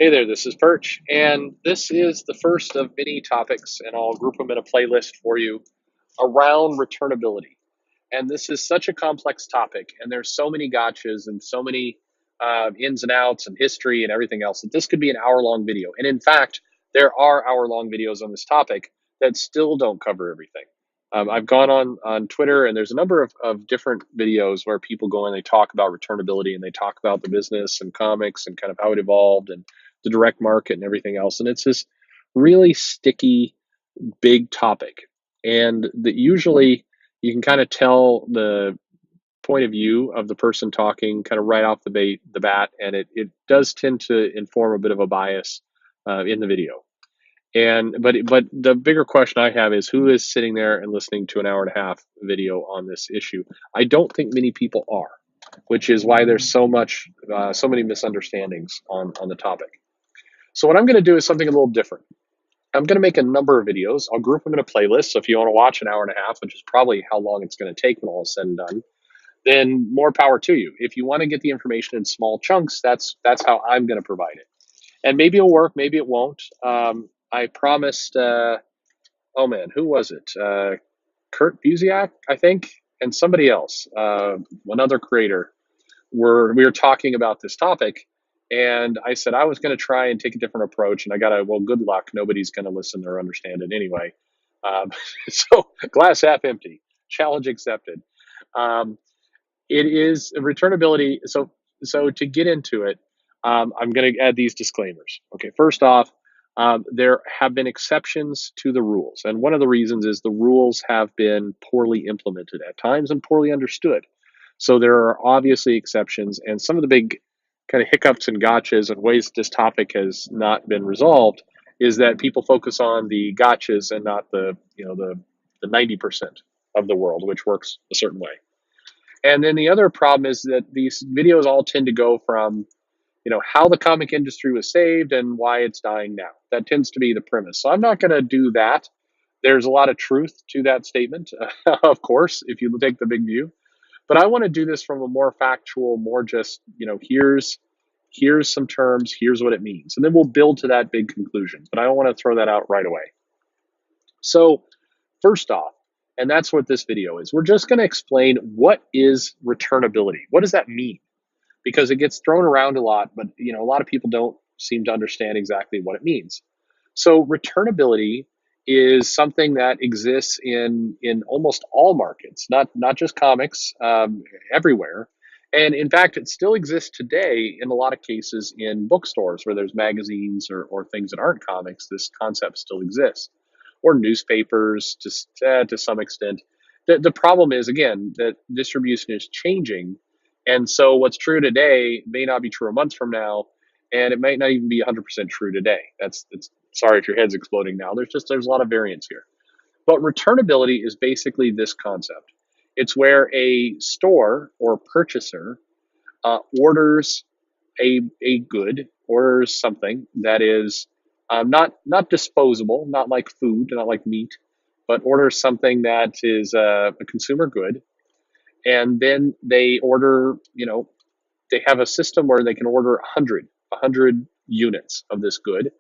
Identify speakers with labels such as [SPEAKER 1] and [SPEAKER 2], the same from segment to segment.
[SPEAKER 1] Hey there, this is Perch, and this is the first of many topics, and I'll group them in a playlist for you around returnability. And this is such a complex topic, and there's so many gotchas and so many ins and outs and history and everything else that this could be an hour-long video. And in fact, there are hour-long videos on this topic that still don't cover everything. I've gone on Twitter, and there's a number of different videos where people go and they talk about returnability and they talk about the business and comics and kind of how it evolved and the direct market and everything else. And it's this really sticky, big topic. And that usually you can kind of tell the point of view of the person talking kind of right off the bat. And it does tend to inform a bit of a bias in the video. But the bigger question I have is who is sitting there and listening to an hour and a half video on this issue? I don't think many people are, which is why there's so many misunderstandings on the topic. So what I'm going to do is something a little different. I'm going to make a number of videos. I'll group them in a playlist. So if you want to watch an hour and a half, which is probably how long it's going to take when all is said and done, then more power to you. If you want to get the information in small chunks, that's how I'm going to provide it. And maybe it'll work, maybe it won't. I promised. Oh man, who was it? Kurt Busiek, I think, and somebody else, another creator. We were talking about this topic, and I said I was going to try and take a different approach, and I got well, good luck. Nobody's going to listen or understand it anyway. So glass half empty. Challenge accepted. It is returnability. So to get into it, I'm going to add these disclaimers. Okay, first off, there have been exceptions to the rules, and one of the reasons is the rules have been poorly implemented at times and poorly understood. So there are obviously exceptions, and some of the big kind of hiccups and gotchas and ways this topic has not been resolved is that people focus on the gotchas and not the 90% of the world, which works a certain way. And then the other problem is that these videos all tend to go from how the comic industry was saved and why it's dying now. That tends to be the premise. So I'm not going to do that. There's a lot of truth to that statement, of course, if you take the big view. But I want to do this from a more factual, more just, here's some terms, here's what it means. And then we'll build to that big conclusion. But I don't want to throw that out right away. So first off, and that's what this video is, we're just going to explain what is returnability. What does that mean? Because it gets thrown around a lot, but a lot of people don't seem to understand exactly what it means. So returnability is something that exists in almost all markets, not just comics, everywhere. And in fact, it still exists today in a lot of cases in bookstores where there's magazines or things that aren't comics. This concept still exists, or newspapers to some extent. The problem is, again, that distribution is changing. And so what's true today may not be true a month from now, and it might not even be 100% true today. It's sorry if your head's exploding now. There's a lot of variance here. But returnability is basically this concept. It's where a store or purchaser orders a good, orders something that is not disposable, not like food, not like meat, but orders something that is a consumer good. And then they order, they have a system where they can order 100 units of this good,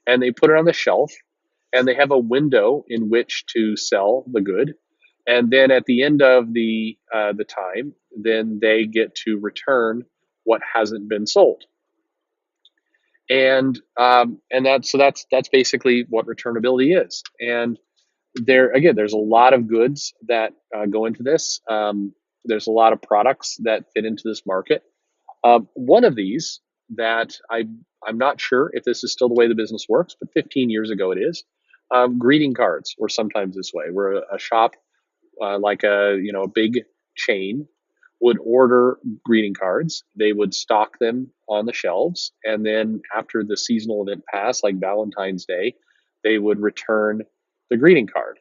[SPEAKER 1] and they put it on the shelf, and they have a window in which to sell the good. And then at the end of the time, then they get to return what hasn't been sold. And that's basically what returnability is. And there's a lot of goods that go into this. There's a lot of products that fit into this market. One of these that I'm not sure if this is still the way the business works, but 15 years ago it is. Greeting cards were sometimes this way, where a shop like a big chain would order greeting cards. They would stock them on the shelves, and then after the seasonal event passed, like Valentine's Day, they would return the greeting card.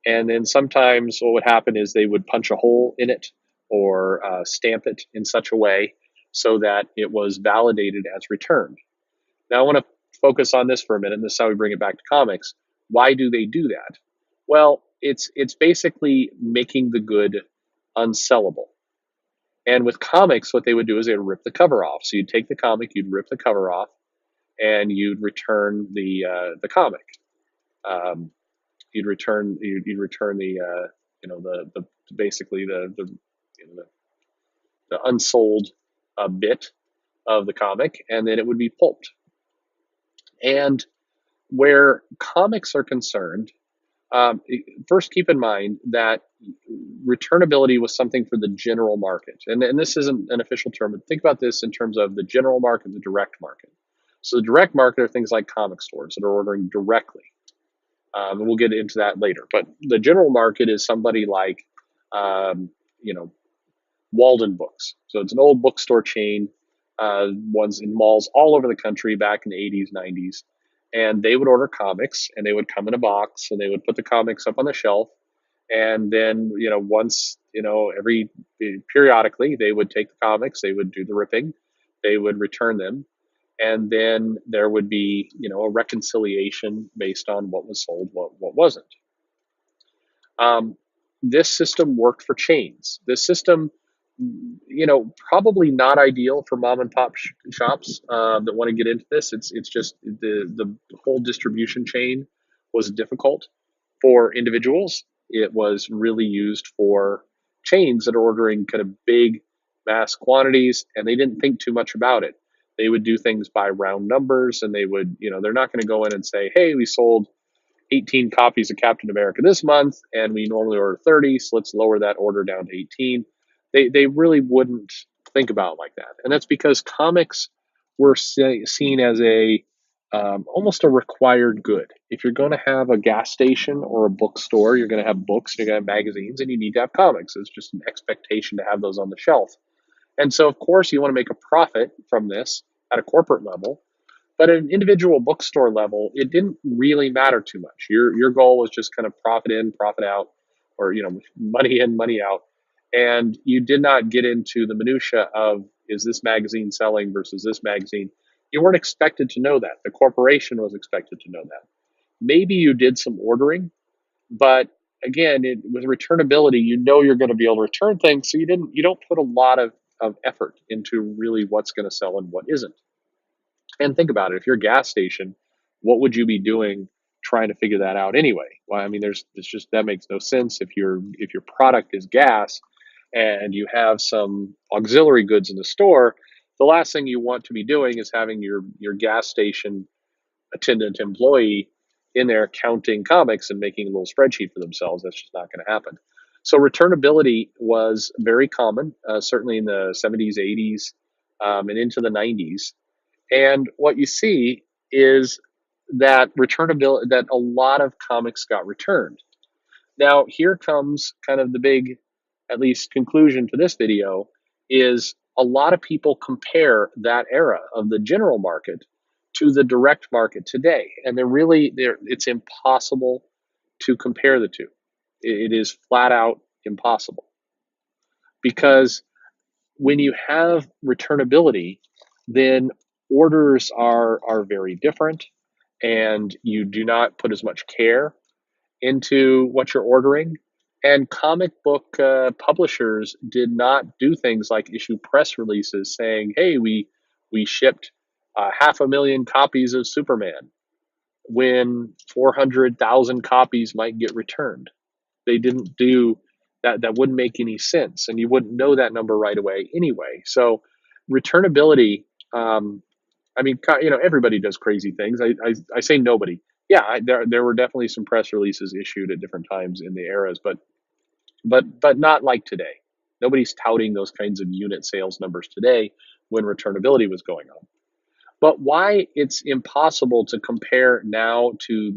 [SPEAKER 1] And then sometimes what would happen is they would punch a hole in it or stamp it in such a way so that it was validated as returned. Now I want to focus on this for a minute, and this is how we bring it back to comics. Why do they do that? Well, it's basically making the good unsellable. And with comics, what they would do is they would rip the cover off. So you'd take the comic, you'd rip the cover off, and you'd return the comic. Um, you'd return the basically the unsold bit of the comic, and then it would be pulped. And where comics are concerned, um, first keep in mind that returnability was something for the general market. And this isn't an official term, but think about this in terms of the general market, the direct market. So the direct market are things like comic stores that are ordering directly. And we'll get into that later. But the general market is somebody like, um, you know, Walden Books. So it's an old bookstore chain, ones in malls all over the country back in the 80s, 90s. And they would order comics and they would come in a box and they would put the comics up on the shelf. And then, once, every periodically, they would take the comics, they would do the ripping, they would return them. And then there would be, a reconciliation based on what was sold, what wasn't. Um, this system worked for chains. This system, probably not ideal for mom and pop shops that want to get into this. It's just the whole distribution chain was difficult for individuals. It was really used for chains that are ordering kind of big mass quantities, and they didn't think too much about it. They would do things by round numbers, and they would, they're not going to go in and say, hey, we sold 18 copies of Captain America this month, and we normally order 30, so let's lower that order down to 18. They really wouldn't think about it like that, and that's because comics were seen as a almost a required good. If you're going to have a gas station or a bookstore, you're going to have books, you're going to have magazines, and you need to have comics. It's just an expectation to have those on the shelf. And so, of course, you want to make a profit from this at a corporate level. But at an individual bookstore level, it didn't really matter too much. Your goal was just kind of profit in, profit out, or money in, money out, and you did not get into the minutia of is this magazine selling versus this magazine. You weren't expected to know that. The corporation was expected to know that. Maybe you did some ordering, but again, with returnability, you're going to be able to return things, so you don't put a lot of effort into really what's going to sell and what isn't. And think about it. If you're a gas station, what would you be doing trying to figure that out anyway? Well, I mean, it's just that makes no sense. If your product is gas and you have some auxiliary goods in the store, the last thing you want to be doing is having your gas station attendant employee in there counting comics and making a little spreadsheet for themselves. That's just not going to happen. So returnability was very common, certainly in the 70s, 80s, and into the 90s. And what you see is that returnability, that a lot of comics got returned. Now, here comes kind of the big, at least conclusion to this video, is a lot of people compare that era of the general market to the direct market today. And it's impossible to compare the two. It is flat out impossible. Because when you have returnability, then orders are very different, and you do not put as much care into what you're ordering. And comic book publishers did not do things like issue press releases saying, "Hey, we shipped 500,000 copies of Superman," when 400,000 copies might get returned. They didn't do that. That wouldn't make any sense, and you wouldn't know that number right away anyway. So returnability, I mean, everybody does crazy things. I say nobody. Yeah, there were definitely some press releases issued at different times in the eras, but not like today. Nobody's touting those kinds of unit sales numbers today when returnability was going on. But why it's impossible to compare now to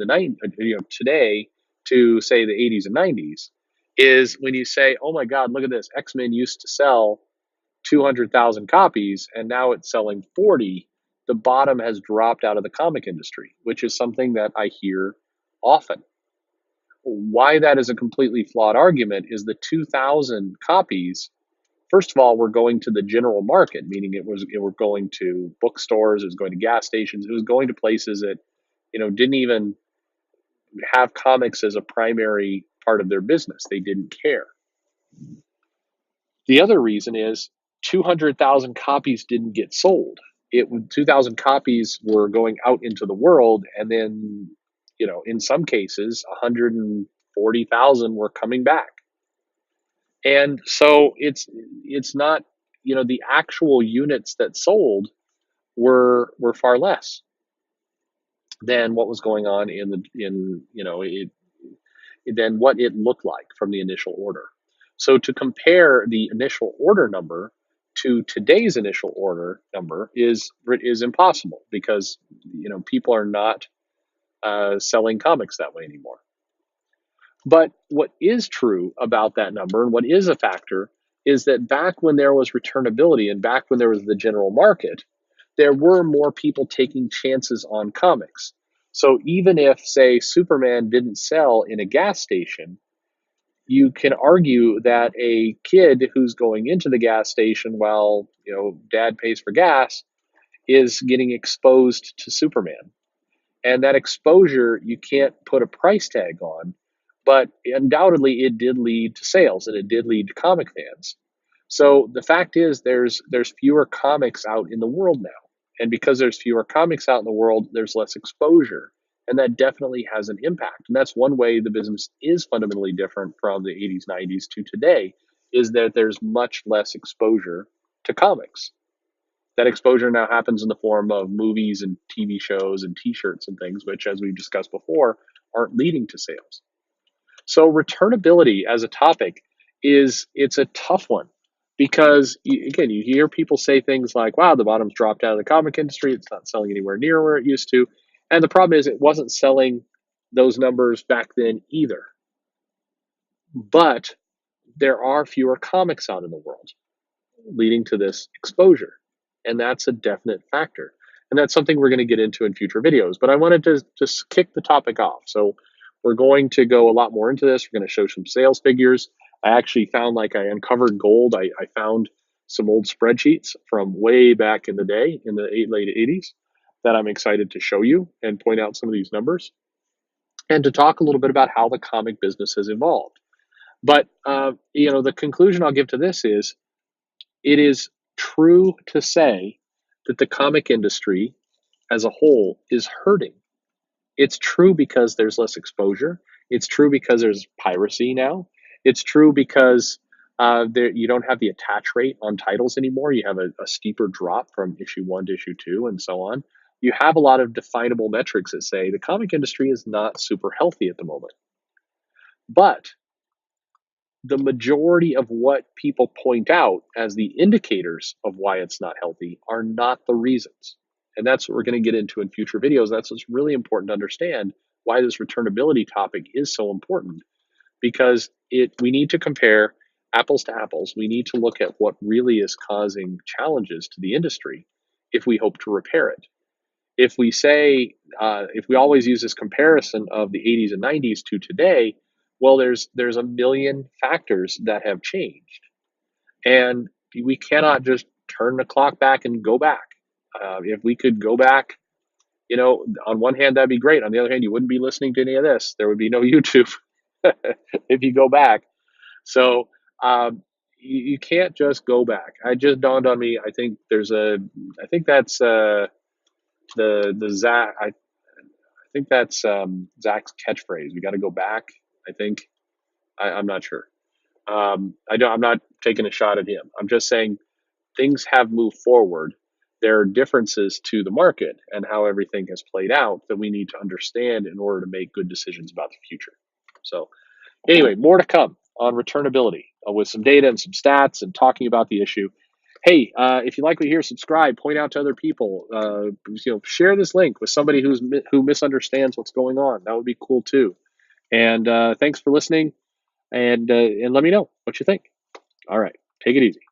[SPEAKER 1] today to say the 80s and 90s is when you say, oh my God, look at this. X-Men used to sell 200,000 copies and now it's selling 40. The bottom has dropped out of the comic industry, which is something that I hear often. Why that is a completely flawed argument is the 2,000 copies. First of all, we're going to the general market, meaning it were going to bookstores, it was going to gas stations, it was going to places that, didn't even have comics as a primary part of their business. They didn't care. The other reason is 200,000 copies didn't get sold. 2,000 copies were going out into the world, and then, in some cases, 140,000 were coming back. And so it's not, the actual units that sold were far less than what was going on than what it looked like from the initial order. So to compare the initial order number to today's initial order number is impossible, because people are not selling comics that way anymore. But what is true about that number, and what is a factor, is that back when there was returnability and back when there was the general market, there were more people taking chances on comics. So even if, say, Superman didn't sell in a gas station, you can argue that a kid who's going into the gas station while, dad pays for gas, is getting exposed to Superman. And that exposure you can't put a price tag on, but undoubtedly it did lead to sales, and it did lead to comic fans. So the fact is, there's fewer comics out in the world now. And because there's fewer comics out in the world, there's less exposure. And that definitely has an impact. And that's one way the business is fundamentally different from the 80s, 90s to today, is that there's much less exposure to comics. That exposure now happens in the form of movies and TV shows and t-shirts and things, which, as we've discussed before, aren't leading to sales. So returnability as a topic it's a tough one, because again, you hear people say things like, wow, the bottom's dropped out of the comic industry, it's not selling anywhere near where it used to. And the problem is, it wasn't selling those numbers back then either. But there are fewer comics out in the world, leading to this exposure. And that's a definite factor. And that's something we're going to get into in future videos. But I wanted to just kick the topic off. So we're going to go a lot more into this. We're going to show some sales figures. I actually found, like, I uncovered gold. I found some old spreadsheets from way back in the day, in the late 80s, that I'm excited to show you and point out some of these numbers, and to talk a little bit about how the comic business has evolved. But, the conclusion I'll give to this is, it is true to say that the comic industry as a whole is hurting. It's true because there's less exposure. It's true because there's piracy now. It's true because you don't have the attach rate on titles anymore. You have a steeper drop from issue 1 to issue 2, and so on. You have a lot of definable metrics that say the comic industry is not super healthy at the moment. But the majority of what people point out as the indicators of why it's not healthy are not the reasons. And that's what we're going to get into in future videos. That's what's really important to understand, why this returnability topic is so important, because we need to compare apples to apples. We need to look at what really is causing challenges to the industry if we hope to repair it. If we say, if we always use this comparison of the 80s and 90s to today, well, there's a million factors that have changed, and we cannot just turn the clock back and go back. If we could go back, on one hand, that'd be great. On the other hand, you wouldn't be listening to any of this. There would be no YouTube if you go back. So you can't just go back. It just dawned on me. I think that's the Zach. I think that's Zach's catchphrase. We got to go back. I think. I'm not sure. I'm not taking a shot at him. I'm just saying things have moved forward. There are differences to the market and how everything has played out that we need to understand in order to make good decisions about the future. So anyway, more to come on returnability with some data and some stats and talking about the issue. Hey, if you like what you hear, subscribe, point out to other people, share this link with somebody who misunderstands what's going on. That would be cool too. And thanks for listening, and let me know what you think. All right, take it easy.